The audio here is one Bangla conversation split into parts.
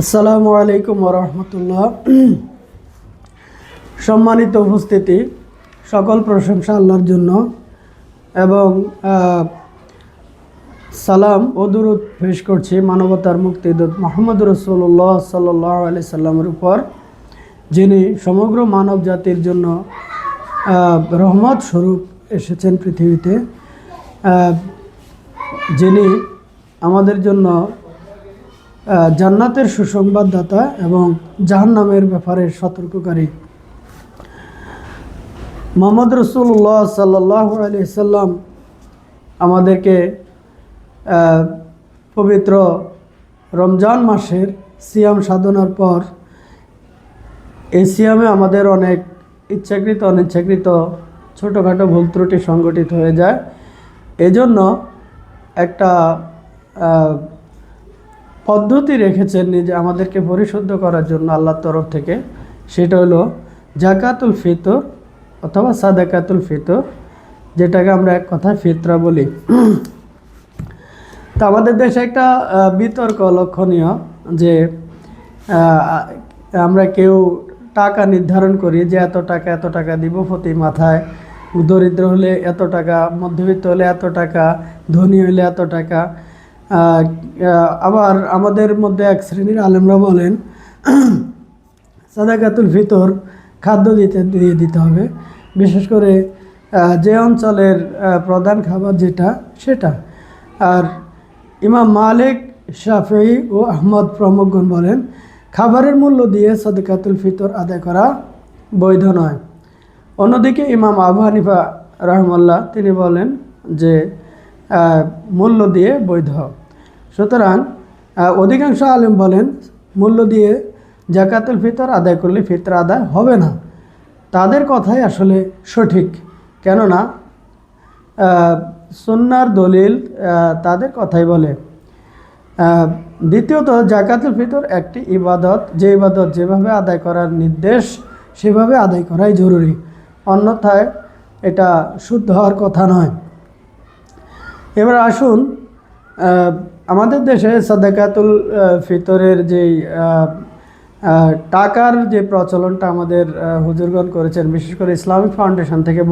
আসসালামু আলাইকুম ওরহমতুল্লাহ। সম্মানিত উপস্থিতি, সকল প্রশংসা আল্লাহর জন্য এবং সালাম ও দুরূদ পেশ করছি মানবতার মুক্তিদূত মুহাম্মদ রাসূলুল্লাহ সাল্লাল্লাহু আলাইহি সাল্লামের উপর, যিনি সমগ্র মানব জাতির জন্য রহমত স্বরূপ এসেছেন পৃথিবীতে, যিনি আমাদের জন্য জান্নাতের সুসংবাদদাতা এবং জাহান্নামের ব্যাপারে সতর্ককারী। মুহাম্মদ রাসূলুল্লাহ সাল্লাল্লাহু আলাইহি সাল্লাম আমাদেরকে পবিত্র রমজান মাসের সিয়াম সাধনার পর এই সিয়ামে আমাদের অনেক ইচ্ছাকৃত অনিচ্ছাকৃত ছোটোখাটো ভুল ত্রুটি সংগঠিত হয়ে যায়। এজন্য একটা পদ্ধতি রেখেছেন নিজে আমাদেরকে পরিশুদ্ধ করার জন্য আল্লাহর তরফ থেকে। সেটা হলো জাকাতুল ফিতর অথবা সাদাকাতুল ফিতর, যেটাকে আমরা এক কথায় ফিতরা বলি। তো আমাদের দেশে একটা বিতর্ক লক্ষণীয় যে আমরা কেউ টাকা নির্ধারণ করি যে এত টাকা দিব প্রতি মাথায়, দরিদ্র হলে এত টাকা, মধ্যবিত্ত হলে এত টাকা, ধনী হলে এত টাকা। আবার আমাদের মধ্যে এক শ্রেণীর আলেমরা বলেন সাদাকাতুল ফিতর খাদ্য দিয়ে দিতে হবে, বিশেষ করে যে অঞ্চলের প্রধান খাবার যেটা সেটা। আর ইমাম মালিক, শাফিঈ ও আহমদ প্রমুখগণ বলেন খাবারের মূল্য দিয়ে সাদাকাতুল ফিতর আদায় করা বৈধ নয়। অন্যদিকে ইমাম আবু হানিফা রাহমাল্লাহ তিনি বলেন যে মূল্য দিয়ে বৈধ। সুতরাং অধিকাংশ আলেম বলেন মূল্য দিয়ে জাকাতুল ফিতর আদায় করলে ফিতরা আদায় হবে না। তাদের কথাই আসলে সঠিক, কেননা সুন্নাহর দলিল তাদের কথাই বলে। দ্বিতীয়ত, জাকাতুল ফিতর একটি ইবাদত, যে ইবাদত যেভাবে আদায় করার নির্দেশ সেভাবে আদায় করাই জরুরি, অন্যথায় এটা শুদ্ধ হওয়ার কথা নয়। এবার আসুন, আমাদের দেশে সাদাকাতুল ফিতরের যেই টাকার যে প্রচলনটা আমাদের হুজুরগণ করেছেন, বিশেষ করে ইসলামিক ফাউন্ডেশন থেকে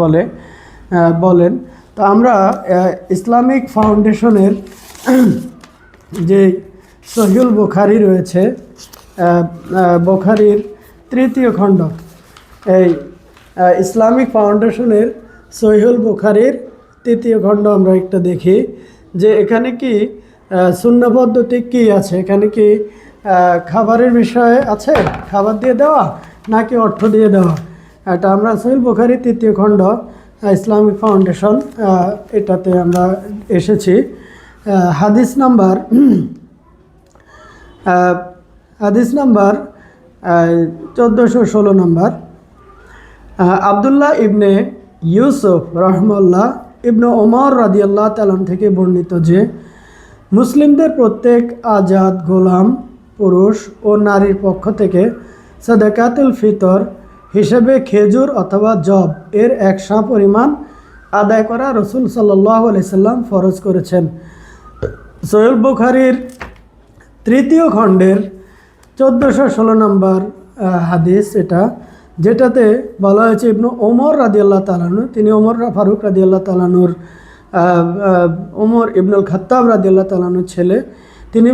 বলেন। তো আমরা ইসলামিক ফাউন্ডেশনের যে সহিহুল বুখারী রয়েছে, বুখারীর 3য় খণ্ড, এই ইসলামিক ফাউন্ডেশনের সহিহুল বুখারীর 3য় খণ্ড আমরা একটা দেখি যে এখানে কি সুন্নাহ পদ্ধতি কী আছে, এখানে কি খাবারের বিষয়ে আছে, খাবার দিয়ে দেওয়া নাকি অর্থ দিয়ে দেওয়া। এটা আমরা সহিহুল বুখারীর 3য় খণ্ড ইসলামিক ফাউন্ডেশন, এটাতে আমরা এসেছি। হাদিস নাম্বার 1416 নম্বর। আবদুল্লাহ ইবনে ইউসুফ রহমাল্লাহ ইবনে ওমর রাদিয়াল্লাহু তাআলা থেকে বর্ণিত যে মুসলিমদের প্রত্যেক আজাদ গোলাম পুরুষ ও নারীর পক্ষ থেকে সাদাকাতুল ফিতর হিসেবে খেজুর অথবা জব এর 1 সা পরিমাণ আদায় করা রাসূল সাল্লাল্লাহু আলাইহি সাল্লাম ফরজ করেছেন। সহিহুল বুখারীর 3য় খণ্ডের 1416 নম্বর হাদিস এটা, যেটাতে বলা হয়েছে ইবনে ওমর রাদিয়াল্লাহু তাআলা আনহু, তিনি ওমর ফারুক রাদিয়াল্লাহু তাআলা আনহুর ওমর ইবনুল খাত্তাব রাদিয়াল্লাহু তাআলা আনহুর ছেলে, তিনি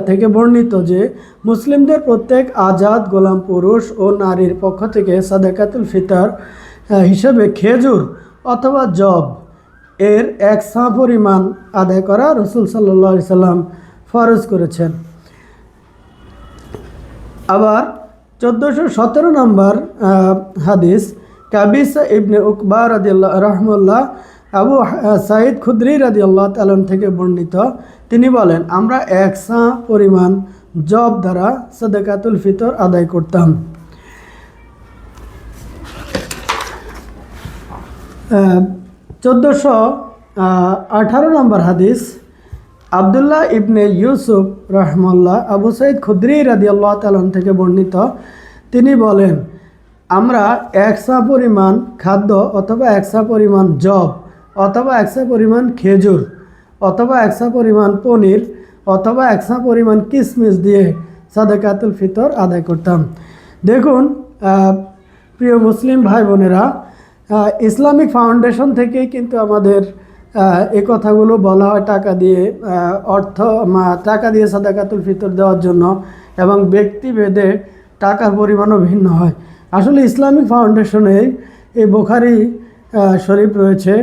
থেকে বর্ণিত যে মুসলিমদের প্রত্যেক আজাদ গোলাম পুরুষ ও নারীর পক্ষ থেকে সাদাকাতুল ফিতর হিসেবে খেজুর অথবা জব এর 1 সা পরিমাণ আদায় করা রাসূল সাল্লাল্লাহু আলাইহি সাল্লাম ফরজ করেছেন। আবার 1417 নম্বর হাদিস, কাবিসা ইবনে উকবা রাদিয়াল্লাহু রাহমাল্লাহ আবু সাঈদ খুদরি রাদিয়াল্লাহু তাআলা থেকে বর্ণিত, তিনি বলেন আমরা 1 সা পরিমাণ জব দ্বারা সাদাকাতুল ফিতর আদায় করতাম। 1418 নম্বর হাদিস, আবদুল্লাহ ইবনে ইউসুফ রহমাল্লাহ আবু সাঈদ খুদরি রাদিয়াল্লাহু তাআলা থেকে বর্ণিত, তিনি বলেন আমরা 1 সা পরিমাণ খাদ্য অথবা 1 সা পরিমাণ জব অথবা 1 সা পরিমাণ খেজুর অথবা 1 সা পরিমাণ পনির অথবা 1 সা পরিমাণ কিশমিশ দিয়ে সাদাকাতুল ফিতর আদায় করতাম। দেখুন প্রিয় মুসলিম ভাই বোনেরা, ইসলামিক ফাউন্ডেশন থেকেই কিন্তু আমাদের এই কথাগুলো বলা হয় টাকা দিয়ে টাকা দিয়ে সাদাকাতুল ফিতর দেওয়ার জন্য, এবং ব্যক্তিভেদে টাকার পরিমাণও ভিন্ন হয়। আসলে ইসলামিক ফাউন্ডেশনে এই বুখারী শরীফ রয়েছে,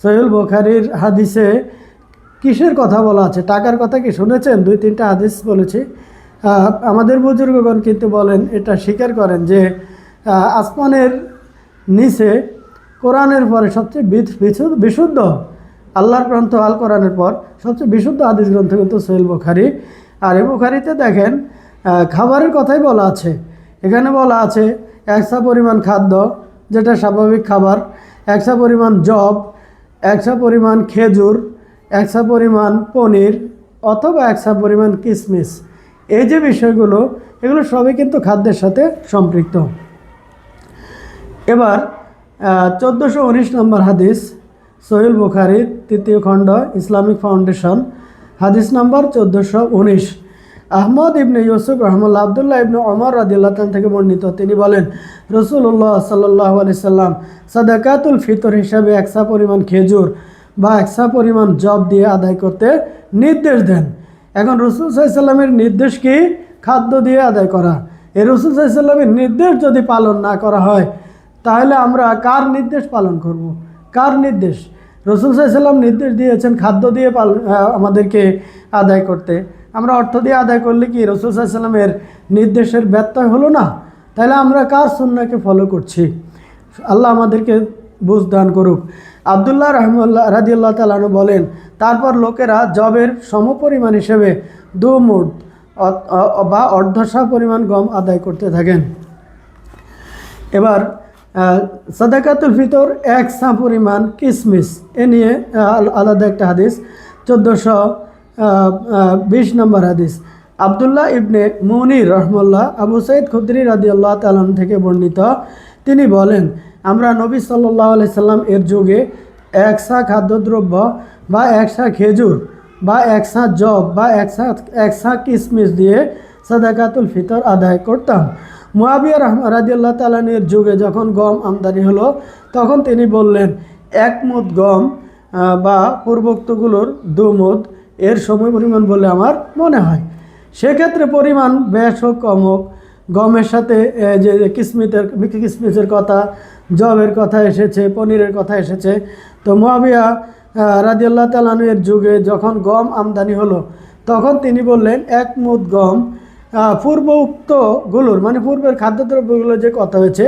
সহিহুল বুখারীর হাদিসে কিসের কথা বলা আছে? টাকার কথা কি শুনেছেন? 2-3টা হাদিস বলেছি। আমাদের বুজুর্গগণ কিন্তু বলেন, এটা স্বীকার করেন যে আসমানের নিচে কোরআনের পরে সবচেয়ে বিশুদ্ধ আল্লাহর গ্রন্থ আল কোরআনের পর সবচেয়ে বিশুদ্ধ হাদিস গ্রন্থ কিন্তু সহিহুল বুখারী। আর এই বুখারীতে দেখেন খাবারের কথাই বলা আছে। এখানে বলা আছে একসা পরিমাণ খাদ্য, যেটা স্বাভাবিক খাবার, একসা পরিমাণ জব, একসা পরিমাণ খেজুর, একসা পরিমাণ পনির, অথবা একসা পরিমাণ কিশমিশ। এই যে বিষয়গুলো, এগুলো সবই কিন্তু খাদ্যের সাথে সম্পৃক্ত। এবার 1419 নম্বর হাদিস, সহিহুল বুখারী 3য় খণ্ড, ইসলামিক ফাউন্ডেশন, হাদিস নাম্বার 1419। আহমদ ইবনে ইউসুফ রহমুল্লাহ আবদুল্লাহ ইবনে ওমর রাদিয়াল্লাহু তাআলা থেকে বর্ণিত, তিনি বলেন রাসূলুল্লাহ সাল্লাল্লাহু আলাইহি সাল্লাম সাদাকাতুল ফিতর হিসাবে একসা পরিমাণ খেজুর বা একসা পরিমাণ জব দিয়ে আদায় করতে নির্দেশ দেন। এখন রাসূল সাল্লাল্লাহু আলাইহি সাল্লামের নির্দেশ কি? খাদ্য দিয়ে আদায় করা। এই রাসূল সাল্লাল্লাহু আলাইহি সাল্লামের নির্দেশ যদি পালন না করা হয়, তাহলে আমরা কার নির্দেশ পালন করব? কার নির্দেশ? রাসূল সাল্লাল্লাহু আলাইহি সাল্লাম নির্দেশ দিয়েছেন খাদ্য দিয়ে আমাদেরকে আদায় করতে। আমরা অর্থ দিয়ে আদায় করলে কি রাসূল সাল্লাল্লাহু আলাইহি সাল্লামের নির্দেশের ব্যত্যয় হলো না? তাহলে আমরা কার সুন্নাহকে ফলো করছি? আল্লাহ আমাদেরকে বুঝ দান করুক। আব্দুল্লাহ রাদিয়াল্লাহু তাআলা আনহু বলেন, তারপর লোকেরা জবের সমপরিমাণ হিসেবে 2 মুদ বা অর্ধশা পরিমাণ গম আদায় করতে থাকেন। এবার সাদাকাতুল ফিতর 1 সা পরিমাণ কিশমিশ, এ নিয়ে আলাদা একটা হাদিস, 1420 নম্বর হাদিস। আবদুল্লাহ ইবনে মুনির রহমুল্লাহ আবু সাঈদ খুদরি রাদিয়াল্লাহু তাআলা থেকে বর্ণিত, তিনি বলেন, আমরা নবী সাল্লাল্লাহু আলাইহি সাল্লাম এর যুগে 1 সা খাদ্যদ্রব্য বা 1 সা খেজুর বা 1 সা জব বা 1 সা কিশমিশ দিয়ে সাদাকাতুল ফিতর আদায় করতাম। মুআবিয়া রাদিয়াল্লাহু তাআলা এর যুগে যখন গম আমদানি হলো, তখন তিনি বললেন 1 মুদ গম বা পূর্বোক্তগুলোর 2 মুদ এর সময় পরিমাণ বলে আমার মনে হয়। সেক্ষেত্রে পরিমাণ বেশ হোক কম হোক, গমের সাথে যে কিশমিশের কথা, জবের কথা এসেছে, পনিরের কথা এসেছে। তো মুআবিয়া রাদিয়াল্লাহু তাআলা এর যুগে যখন আমদানি হলো, তখন তিনি বললেন 1 মুদ গম পূর্বোক্তগুলোর মানে পূর্বের খাদ্যদ্রব্যগুলো যে কথা হয়েছে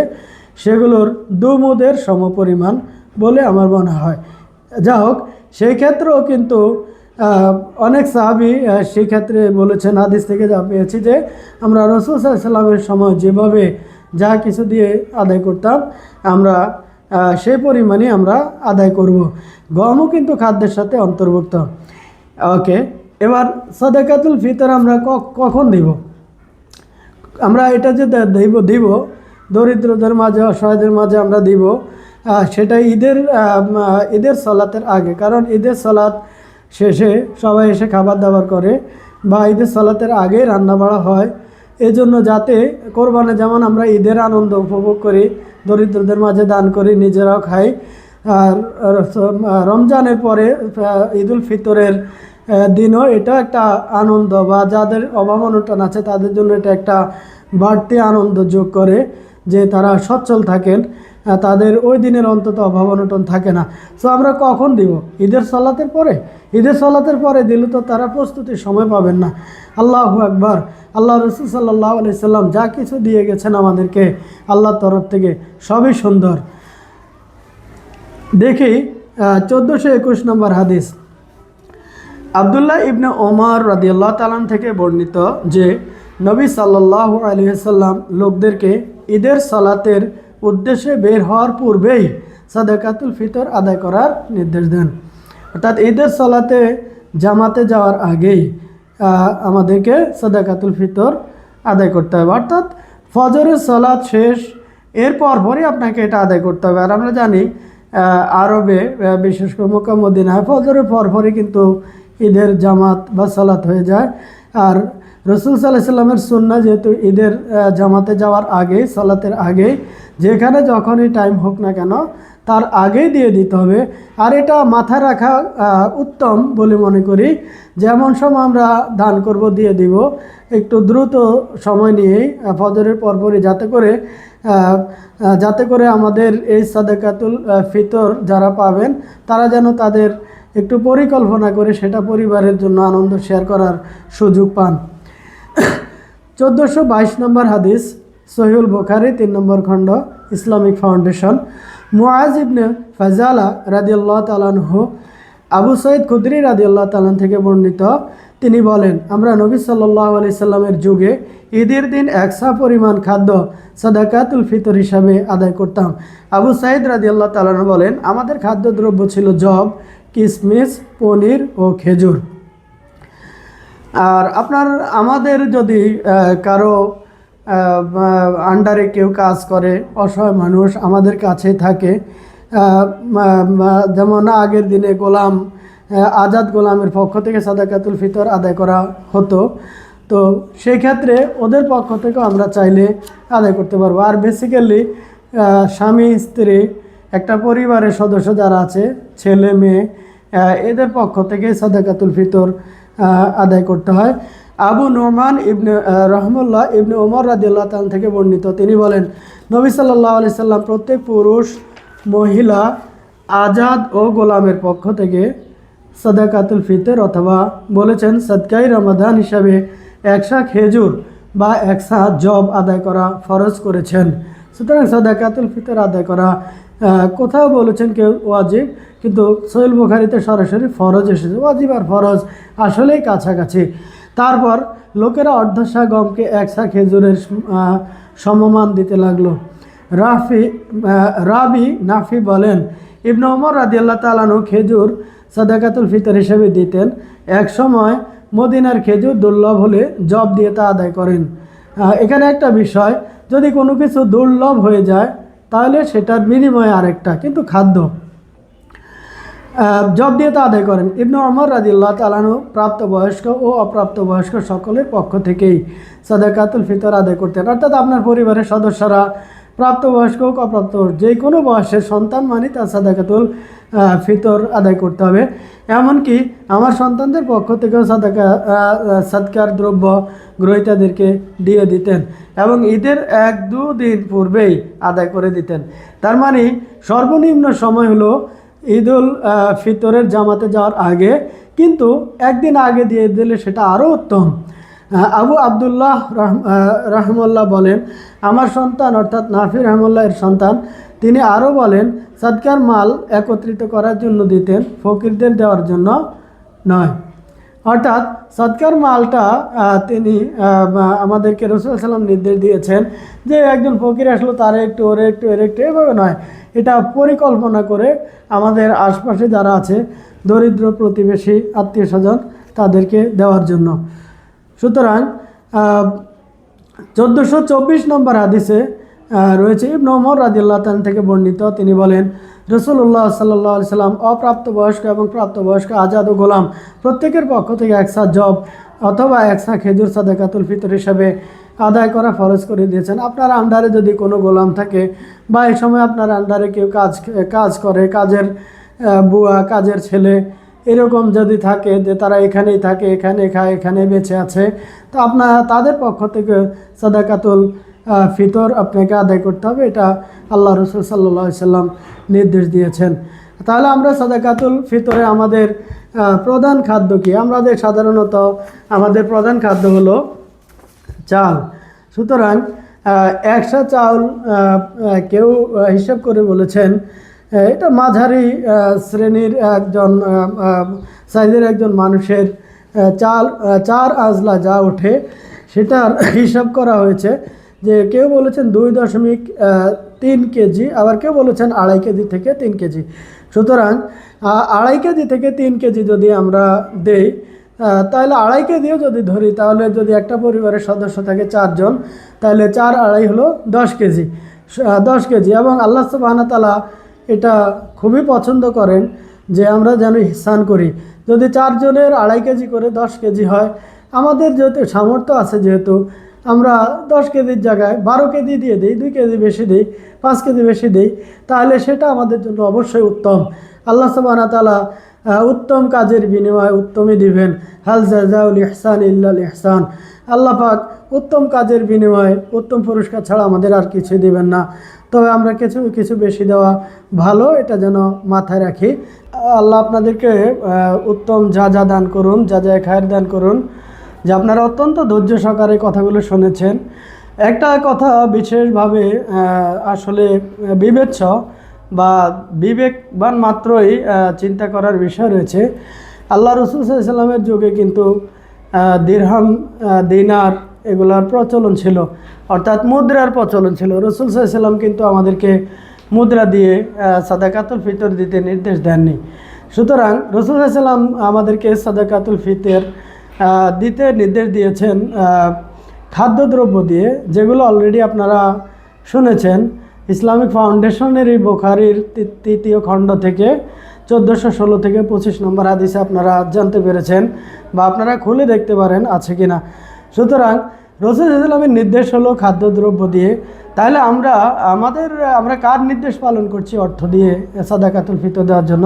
সেগুলোর 2 মুদের সমপরিমাণ বলে আমার মনে হয়। যা হোক, সেই ক্ষেত্রেও কিন্তু অনেক সাহাবী সেই ক্ষেত্রে বলেছেন, হাদিস থেকে যা পেয়েছি, যে আমরা রাসূল সাল্লাল্লাহু আলাইহি ওয়াসাল্লামের সময় যেভাবে যা কিছু দিয়ে আদায় করতাম, আমরা সেই পরিমাণই আমরা আদায় করব। গমও কিন্তু খাদ্যের সাথে অন্তর্ভুক্ত। ওকে, এবার সাদাকাতুল ফিতর আমরা কখন দিব? আমরা এটা যে দিব দরিদ্রদের মাঝে, অসহায়দের মাঝে আমরা দিব, সেটা ঈদের সালাতের আগে। কারণ ঈদের সালাত শেষে সবাই এসে খাবার দাবার করে, বা ঈদের সালাতের আগে রান্না বাড়া হয়। এই জন্য যাতে কোরবানে যেমন আমরা ঈদের আনন্দ উপভোগ করি, দরিদ্রদের মাঝে দান করি, নিজেরাও খাই, আর রমজানের পরে ঈদুল ফিতরের দিনও এটা একটা আনন্দ, বা যাদের অভাব অনটন আছে তাদের জন্য এটা একটা বাড়তি আনন্দ যোগ করে, যে তারা সচ্ছল থাকেন, তাদের ওই দিনের অন্তত অভাব অনটন থাকে না। সো আমরা কখন দিব? ঈদের সালাতের পরে। ঈদের সালাতের পরে দিলে তো তারা প্রস্তুতির সময় পাবেন না। আল্লাহু আকবার। আল্লাহ রাসূল সাল্লাল্লাহু আলাইহি সাল্লাম যা কিছু দিয়ে গেছেন আমাদেরকে আল্লাহর তরফ থেকে, সবই সুন্দর। দেখি 1421 নম্বর হাদিস। আবদুল্লাহ ইবনে ওমর রাদিয়াল্লাহু তাআলা থেকে বর্ণিত যে নবী সাল্লাল্লাহু আলাইহি সাল্লাম লোকদেরকে ঈদের সালাতের উদ্দেশ্যে বের হওয়ার পূর্বেই সাদাকাতুল ফিতর আদায় করার নির্দেশ দেন। অর্থাৎ ঈদের সালাতে জামাতে যাওয়ার আগেই আমাদেরকে সাদাকাতুল ফিতর আদায় করতে হবে। অর্থাৎ ফজরের সালাত শেষ, এর পরপরই আপনাকে এটা আদায় করতে হবে। আর আমরা জানি আরবে, বিশেষ করে মক্কা মদিনায়, ফজরের পরপরই কিন্তু ঈদের জামাত বা সালাত হয়ে যায়। আর রসুল সাল্লাল্লাহু আলাইহি সাল্লামের সুন্নাহ, যেহেতু ঈদের জামাতে যাওয়ার আগে, সালাতের আগে, যেখানে যখনই টাইম হোক না কেন তার আগেই দিয়ে দিতে হবে। আর এটা মাথায় রাখা উত্তম বলে মনে করি, যেমন সময় আমরা দান করব দিয়ে দিব, একটু দ্রুত সময় নিয়েই ফজরের পরপরই, যাতে করে আমাদের এই সাদাকাতুল ফিতর যারা পাবেন তারা যেন তাদের একটু পরিকল্পনা করে সেটা পরিবারের জন্য আনন্দ শেয়ার করার সুযোগ পান। 1422 নম্বর হাদিস, সহিহুল বুখারী 3 নম্বর খণ্ড, ইসলামিক ফাউন্ডেশন। মুআজ ইবনে ফাজালা রাদিয়াল্লাহু তাআলা আনহু আবু সাঈদ খুদরি রাদিয়াল্লাহু তাআলা থেকে বর্ণিত, তিনি বলেন, আমরা নবী সাল্লাল্লাহু আলাইহি সাল্লামের যুগে ঈদের দিন একসা পরিমাণ খাদ্য সাদাকাতুল ফিতর হিসাবে আদায় করতাম। আবু সাঈদ রাদিয়াল্লাহু তাআলা বলেন, আমাদের খাদ্যদ্রব্য ছিল জব, কিশমিশ, পনির ও খেজুর। আর আমাদের যদি কারো আন্ডারে কেউ কাজ করে, অসহায় মানুষ আমাদের কাছে থাকে, যেমন আগের দিনে গোলাম, আজাদ গোলামের পক্ষ থেকে সাদাকাতুল ফিতর আদায় করা হতো, তো সেই ক্ষেত্রে ওদের পক্ষ থেকেও আমরা চাইলে আদায় করতে পারবো। আর বেসিক্যালি স্বামী স্ত্রী, একটা পরিবারের সদস্য যারা আছে, ছেলে মেয়ে, এদের পক্ষ থেকে সাদাকাতুল ফিতর আদায় করতে হয়। আবু নোমান ইবনে রহমুল্লাহ ইবনে ওমর রাদিয়াল্লাহু তাআলা থেকে বর্ণিত, তিনি বলেন, নবী সাল্লাল্লাহু আলাইহি সাল্লাম প্রত্যেক পুরুষ, মহিলা, আজাদ ও গোলামের পক্ষ থেকে সাদাকাতুল ফিতর অথবা বলেছেন সাদকায়ে রমাদান হিসাবে একশা খেজুর বা একশা জব আদায় করা ফরজ করেছেন। সুতরাং সাদাকাতুল ফিতর আদায় করা, কোথাও বলেছেন কেউ ওয়াজিব, কিন্তু সহিহ বুখারীতে সরাসরি ফরজ এসেছে। ওয়াজিব আর ফরজ আসলেই কাছাকাছি। তারপর লোকেরা অর্ধশা গমকে একশা খেজুরের সমমান দিতে লাগলো। রাবি নাফি বলেন, ইবনে ওমর রাদিয়াল্লাহু তাআলা আনহু খেজুর সাদাকাতুল ফিতর হিসেবে দিতেন। এক সময় মদিনার খেজুর দুর্লভ হলে জব দিয়ে তা আদায় করেন। এখানে একটা বিষয়, যদি কোনো কিছু দুর্লভ হয়ে যায় তাহলে সেটার বিনিময়ে আরেকটা, কিন্তু খাদ্য জব দিয়ে তা আদায় করেন। ইবনে ওমর রাদিয়াল্লাহু তাআলা আনহু প্রাপ্তবয়স্ক ও অপ্রাপ্তবয়স্ক সকলের পক্ষ থেকেই সাদাকাতুল ফিতর আদায় করতেন। অর্থাৎ আপনার পরিবারের সদস্যরা প্রাপ্তবয়স্ক হোক অপ্রাপ্ত হোক, যে কোনো বয়সের সন্তান মানে তার সাদাকাতুল ফিতর আদায় করতে হবে। এমনকি আমার সন্তানদের পক্ষ থেকেও সাদকার দ্রব্য গ্রহীতাদেরকে দিয়ে দিতেন এবং ঈদের 1-2 দিন পূর্বেই আদায় করে দিতেন। তার মানে সর্বনিম্ন সময় হলো ঈদুল ফিতরের জামাতে যাওয়ার আগে, কিন্তু একদিন আগে দিয়ে দিলে সেটা আরও উত্তম। আবু আবদুল্লাহ রহমুল্লাহ বলেন, আমার সন্তান অর্থাৎ নাফি রহমুল্লাহ এর সন্তান, তিনি আরও বলেন, সাদকার মাল একত্রিত করার জন্য দিতেন, ফকিরদের দেওয়ার জন্য নয়। অর্থাৎ সদকার মালটা তিনি আমাদেরকে রাসূল সাল্লাল্লাহু আলাইহি ওয়াসাল্লাম নির্দেশ দিয়েছেন যে একজন ফকির আসলো তার একটু, ওরে একটু, এর একটু, এভাবে নয়, এটা পরিকল্পনা করে আমাদের আশপাশে যারা আছে, দরিদ্র প্রতিবেশী, আত্মীয় স্বজন, তাদেরকে দেওয়ার জন্য। সুতরাং 1424 নম্বর হাদিসে রয়েছে, ইবনে ওমর রাদিয়াল্লাহু তাআলা থেকে বর্ণিত, তিনি বলেন, রাসূলুল্লাহ সাল্লাল্লাহু আলাইহি সাল্লাম অপ্রাপ্তবয়স্ক এবং প্রাপ্তবয়স্ক, আজাদ ও গোলাম প্রত্যেকের পক্ষ থেকে একসা জব অথবা একসা খেজুর সাদাকাতুল ফিতর হিসাবে আদায় করা ফরজ করে দিয়েছেন। আপনার আন্ডারে যদি কোনো গোলাম থাকে বা এই সময় আপনার আন্ডারে কেউ কাজ করে, কাজের বুয়া, কাজের ছেলে, এরকম যদি থাকে যে তারা এখানেই থাকে, এখানে খায়, এখানে বেঁচে আছে, তো তাদের পক্ষ থেকে সাদাকাতুল ফিতর আপনাকে আদায় করতে হবে। এটা আল্লাহ রাসূল সাল্লাল্লাহু আলাইহি সাল্লাম নির্দেশ দিয়েছেন। তাহলে আমরা সাদাকাতুল ফিতরে আমাদের প্রধান খাদ্য কি? সাধারণত আমাদের প্রধান খাদ্য হলো চাল। সুতরাং একশা চাউল কেউ হিসাব করে বলেছেন এটা মাঝারি শ্রেণীর একজন সাইজের একজন মানুষের চার আজলা যা ওঠে সেটার হিসাব করা হয়েছে, যে কেউ বলেছেন 2.3 কেজি, আবার কেউ বলেছেন 2.5 কেজি থেকে 3 কেজি। সুতরাং 2.5 কেজি থেকে 3 কেজি যদি আমরা দেই, তাহলে 2.5 কেজিও যদি ধরি, তাহলে যদি একটা পরিবারের সদস্য থাকে 4 জন, তাহলে 4 2.5 হলো 10 কেজি। 10 কেজি। এবং আল্লাহ সুবহানাহু ওয়া তাআলা এটা খুবই পছন্দ করেন যে আমরা যেন ইহসান করি। যদি 4 জনের 2.5 কেজি করে 10 কেজি হয়, আমাদের যেহেতু সামর্থ্য আছে, যেহেতু আমরা 10 কেজির জায়গায় 12 কেজি দিয়ে দিই, 2 কেজি বেশি দিই, 5 কেজি বেশি দিই, তাহলে সেটা আমাদের জন্য অবশ্যই উত্তম। আল্লাহ সুবহানাহু ওয়া তাআলা উত্তম কাজের বিনিময়ে উত্তমই দিবেন। হাল জাযাউল ইহসান ইল্লাল ইহসান। আল্লাহ পাক উত্তম কাজের বিনিময়ে উত্তম পুরস্কার ছাড়া আমাদের আর কিছু দিবেন না। তবে আমরা কিছু কিছু বেশি দেওয়া ভালো, এটা যেন মাথায় রাখি। আল্লাহ আপনাদেরকে উত্তম যা যা দান করুন, যা যা খায়ের দান করুন, যে আপনারা অত্যন্ত ধৈর্য সহকারে কথাগুলো শুনেছেন। একটা কথা বিশেষভাবে আসলে বিবেচ্য বা বিবেকবান মাত্রই চিন্তা করার বিষয় রয়েছে। আল্লাহ রসুল সাল্লাল্লাহু আলাইহি ওয়াসাল্লামের যুগে কিন্তু দিরহাম, দিনার এগুলার প্রচলন ছিল, অর্থাৎ মুদ্রার প্রচলন ছিল। রসুল সাল্লাল্লাহু আলাইহি ওয়াসাল্লাম কিন্তু আমাদেরকে মুদ্রা দিয়ে সাদাকাতুল ফিতর দিতে নির্দেশ দেননি। সুতরাং রসুল সাল্লাল্লাহু আলাইহি ওয়াসাল্লাম আমাদেরকে সাদাকাতুল ফিতর দিতে নির্দেশ দিয়েছেন খাদ্যদ্রব্য দিয়ে, যেগুলো অলরেডি আপনারা শুনেছেন। ইসলামিক ফাউন্ডেশনের এই বুখারীর 3য় খণ্ড থেকে 1416 থেকে 25 নম্বর হাদিসে আপনারা জানতে পেরেছেন, বা আপনারা খুলে দেখতে পারেন আছে কিনা। সুতরাং রসুল সাল্লাল্লাহু আলাইহি ওয়াসাল্লামের নির্দেশ হলো খাদ্যদ্রব্য দিয়ে। তাহলে আমরা কার নির্দেশ পালন করছি? অর্থ দিয়ে সাদাকাতুল ফিতর দেওয়ার জন্য।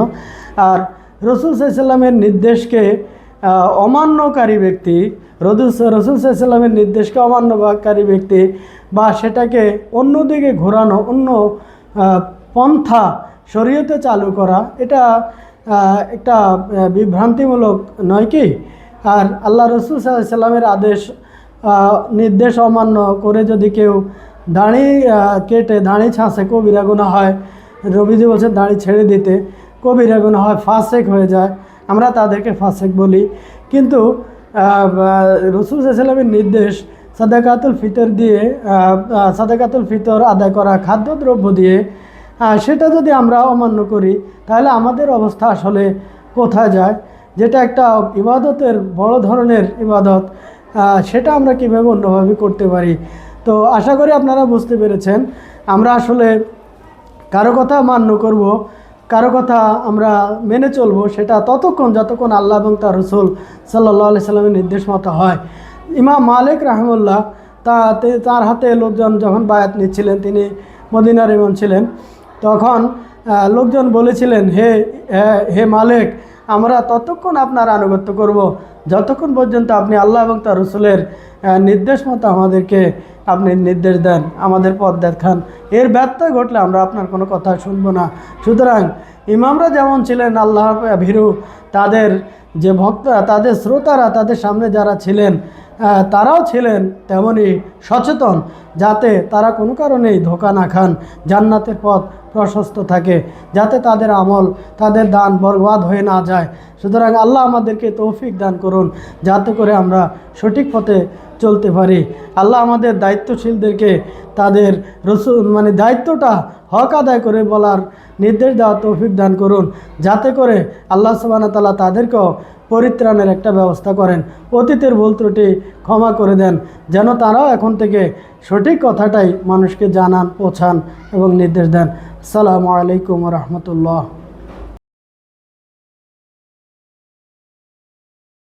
আর রসুল সাল্লাল্লাহু আলাইহি ওয়াসাল্লামের নির্দেশকে অমান্যকারী ব্যক্তি, রসুল সাল্লাল্লাহু আলাইহি ওয়াসাল্লামের নির্দেশকে অমান্যকারী ব্যক্তি বা সেটাকে অন্যদিকে ঘোরানো, অন্য পন্থা শরীয়তে চালু করা, এটা একটা বিভ্রান্তিমূলক নয় কি? আর আল্লাহ রসুল সাল্লাল্লাহু আলাইহি ওয়াসাল্লামের আদেশ নির্দেশ অমান্য করে যদি কেউ দাড়ি কেটে দাড়ি ছাঁচে কবিরা গুনাহ হয়। রবিজি বলছে দাড়ি ছেড়ে দিতে কবিরা গুনাহ হয়, ফাসেক হয়ে যায়, আমরা তাদেরকে ফাসেক বলি। কিন্তু রসুল সাল্লাল্লাহু আলাইহি ওয়াসাল্লামের নির্দেশ সাদাকাতুল ফিতর দিয়ে, সাদাকাতুল ফিতর আদায় করা খাদ্যদ্রব্য দিয়ে, সেটা যদি আমরা অমান্য করি তাহলে আমাদের অবস্থা আসলে কোথায় যায়? যেটা একটা ইবাদতের বড় ধরনের ইবাদত, সেটা আমরা কীভাবে অন্যভাবে করতে পারি? তো আশা করি আপনারা বুঝতে পেরেছেন। আমরা আসলে কারো কথা মান্য করব, কারো কথা আমরা মেনে চলবো, সেটা ততক্ষণ যতক্ষণ আল্লাহ এবং তার রসুল সাল্লাল্লাহু আলাইহি সাল্লামের নির্দেশ মতো হয়। ইমাম মালিক রাহমাহুল্লাহ তার হাতে লোকজন যখন বায়াত নিচ্ছিলেন, তিনি মদিনার ইমাম ছিলেন, তখন লোকজন বলেছিলেন, হে মালিক, আমরা ততক্ষণ আপনার আনুগত্য করব যতক্ষণ পর্যন্ত আপনি আল্লাহ এবং তার রসুলের নির্দেশ মতো আমাদেরকে আপনি নির্দেশ দেন, আমাদের পথ দেখান। এর ব্যত্যয় ঘটলে আমরা আপনার কোনো কথা শুনবো না। সুতরাং ইমামরা যেমন ছিলেন আল্লাহ ভীরু, তাদের যে ভক্তরা, তাদের শ্রোতারা, তাদের সামনে যারা ছিলেন, তারাও ছিলেন তেমনই সচেতন, যাতে তারা কোনো কারণেই ধোঁকা না খান, জান্নাতের পথ প্রশস্ত থাকে, যাতে তাদের আমল, তাদের দান বরবাদ হয়ে না যায়। সুতরাং আল্লাহ আমাদেরকে তৌফিক দান করুন, যাতে করে আমরা সঠিক পথে চলতে পারি। আল্লাহ আমাদের দায়িত্বশীলদেরকে তাদের দায়িত্বটা হক আদায় করে বলার নির্দেশ দেওয়া তৌফিক দান করুন, যাতে করে আল্লাহ সুবহানাহু ওয়া তাআলা তাদেরকেও পরিত্রাণের একটা ব্যবস্থা করেন, অতীতের ভুল ত্রুটি ক্ষমা করে দেন, যেন তারাও এখন থেকে সঠিক কথাটাই মানুষকে জানান, পৌঁছান এবং নির্দেশ দেন। আসসালামু আলাইকুম ওয়া রাহমাতুল্লাহ।